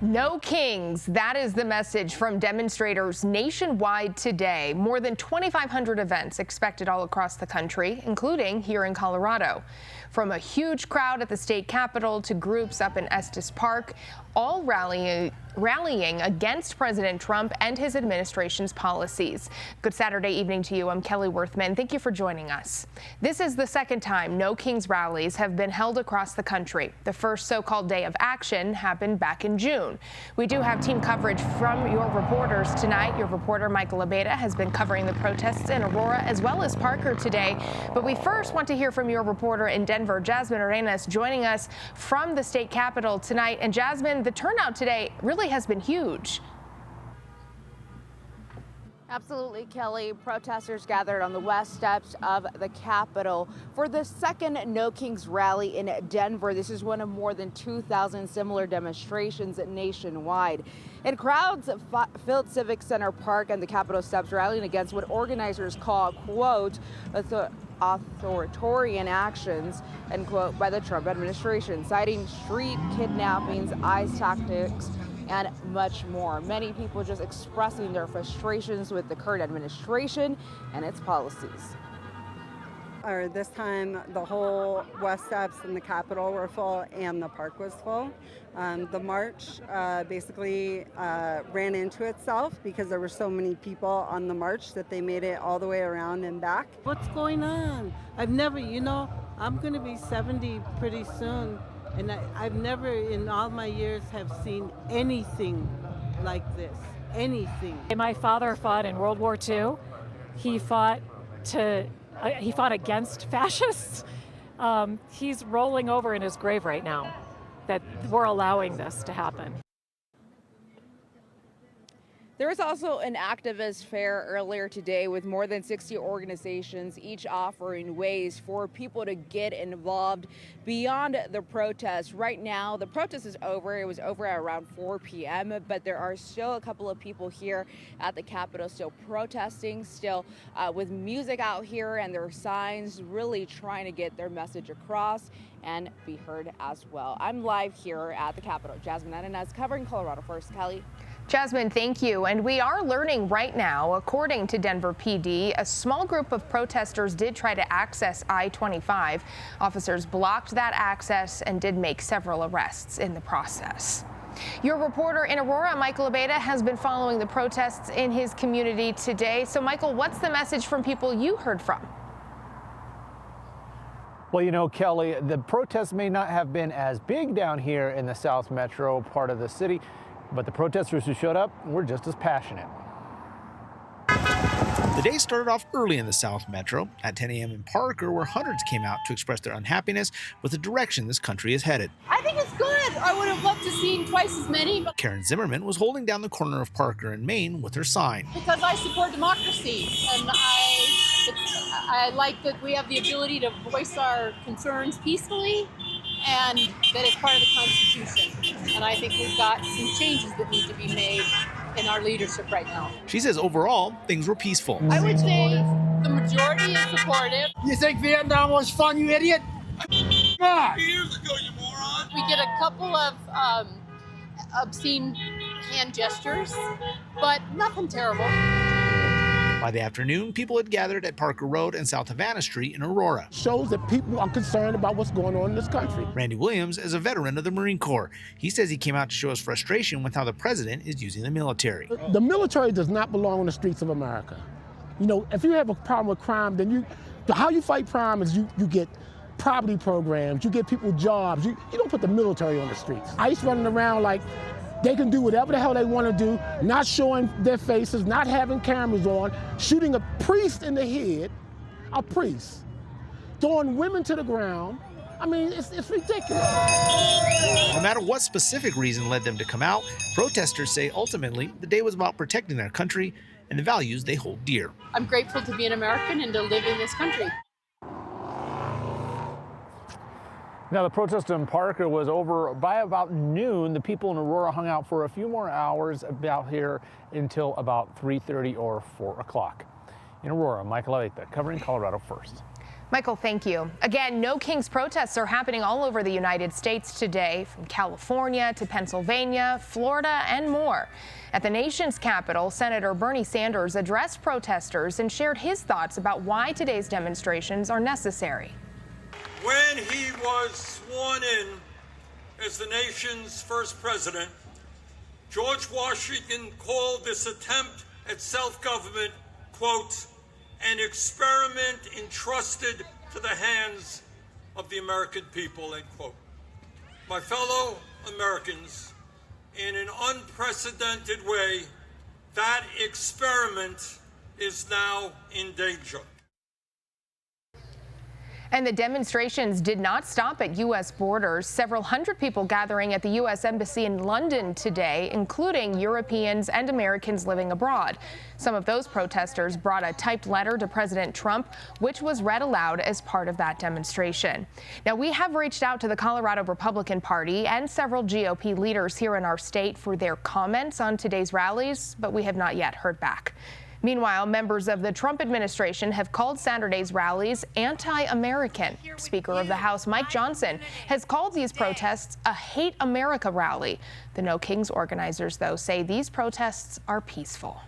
No kings. That is the message from demonstrators nationwide today. More than 2,500 events expected all across the country, including here in Colorado. From a huge crowd at the state capitol to groups up in Estes Park, all rallying against President Trump and his administration's policies. Good Saturday evening to you. I'm Kelly Worthman. Thank you for joining us. This is the second time No Kings rallies have been held across the country. The first so-called day of action happened back in June. We do have team coverage from your reporters tonight. Your reporter Michael Abeda has been covering the protests in Aurora as well as Parker today. But we first want to hear from your reporter in Denver, Jasmine Arenas, joining us from the state capitol tonight. And Jasmine, the turnout today really has been huge. Absolutely, Kelly. Protesters gathered on the west steps of the Capitol for the second No Kings rally in Denver. This is one of more than 2,000 similar demonstrations nationwide. And crowds filled Civic Center Park and the Capitol steps, rallying against what organizers call, quote, authoritarian actions, end quote, by the Trump administration, citing street kidnappings, ICE tactics, and much more. Many people just expressing their frustrations with the current administration and its policies. This time, the whole west steps and the Capitol were full and the park was full. The march basically ran into itself because there were so many people on the march that they made it all the way around and back. What's going on? I've never, I'm going to be 70 pretty soon. And I've never in all my years have seen anything like this, anything. My father fought in World War II. He fought against fascists. He's rolling over in his grave right now that we're allowing this to happen. There was also an activist fair earlier today with more than 60 organizations, each offering ways for people to get involved beyond the protest. Right now, the protest is over. It was over at around 4 p.m., but there are still a couple of people here at the Capitol still protesting, still with music out here and their signs, really trying to get their message across and be heard as well. I'm live here at the Capitol. Jasmine Arenas covering Colorado First. Kelly. Jasmine, thank you. And we are learning right now, according to Denver PD, a small group of protesters did try to access I-25. Officers blocked that access and did make several arrests in the process. Your reporter in Aurora, Michael Abeda, has been following the protests in his community today. So, Michael, what's the message from people you heard from? Well, Kelly, the protests may not have been as big down here in the South Metro part of the city, but the protesters who showed up were just as passionate. The day started off early in the South Metro at 10 a.m. in Parker, where hundreds came out to express their unhappiness with the direction this country is headed. I think it's good. I would have loved to see twice as many. Karen Zimmerman was holding down the corner of Parker and Main with her sign. Because I support democracy, and I like that we have the ability to voice our concerns peacefully, and that it's part of the Constitution. And I think we've got some changes that need to be made in our leadership right now. She says overall, things were peaceful. I would say the majority is supportive. You think Vietnam was fun, you idiot? God. Years ago, you moron. We get a couple of obscene hand gestures, but nothing terrible. By the afternoon, people had gathered at Parker Road and South Havana Street in Aurora. Shows that people are concerned about what's going on in this country. Randy Williams is a veteran of the Marine Corps. He says he came out to show his frustration with how the president is using the military. The military does not belong on the streets of America. If you have a problem with crime, then how you fight crime is you get poverty programs, you get people jobs. You don't put the military on the streets. ICE running around like they can do whatever the hell they want to do, not showing their faces, not having cameras on, shooting a priest in the head, a priest, throwing women to the ground. I mean, it's ridiculous. No matter what specific reason led them to come out, protesters say ultimately the day was about protecting their country and the values they hold dear. I'm grateful to be an American and to live in this country. Now, the protest in Parker was over by about noon. The people in Aurora hung out for a few more hours about here until about 3:30 or 4 o'clock. In Aurora, Michael Abeda, covering Colorado First. Michael, thank you. Again, No Kings protests are happening all over the United States today, from California to Pennsylvania, Florida, and more. At the nation's capital, Senator Bernie Sanders addressed protesters and shared his thoughts about why today's demonstrations are necessary. When he was sworn in as the nation's first president, George Washington called this attempt at self-government, quote, an experiment entrusted to the hands of the American people, end quote. My fellow Americans, in an unprecedented way, that experiment is now in danger. And the demonstrations did not stop at U.S. borders. Several hundred people gathering at the U.S. Embassy in London today, including Europeans and Americans living abroad. Some of those protesters brought a typed letter to President Trump, which was read aloud as part of that demonstration. Now, we have reached out to the Colorado Republican Party and several GOP leaders here in our state for their comments on today's rallies, but we have not yet heard back. Meanwhile, members of the Trump administration have called Saturday's rallies anti-American. Speaker of the House Mike Johnson has called these protests a hate America rally. The No Kings organizers, though, say these protests are peaceful.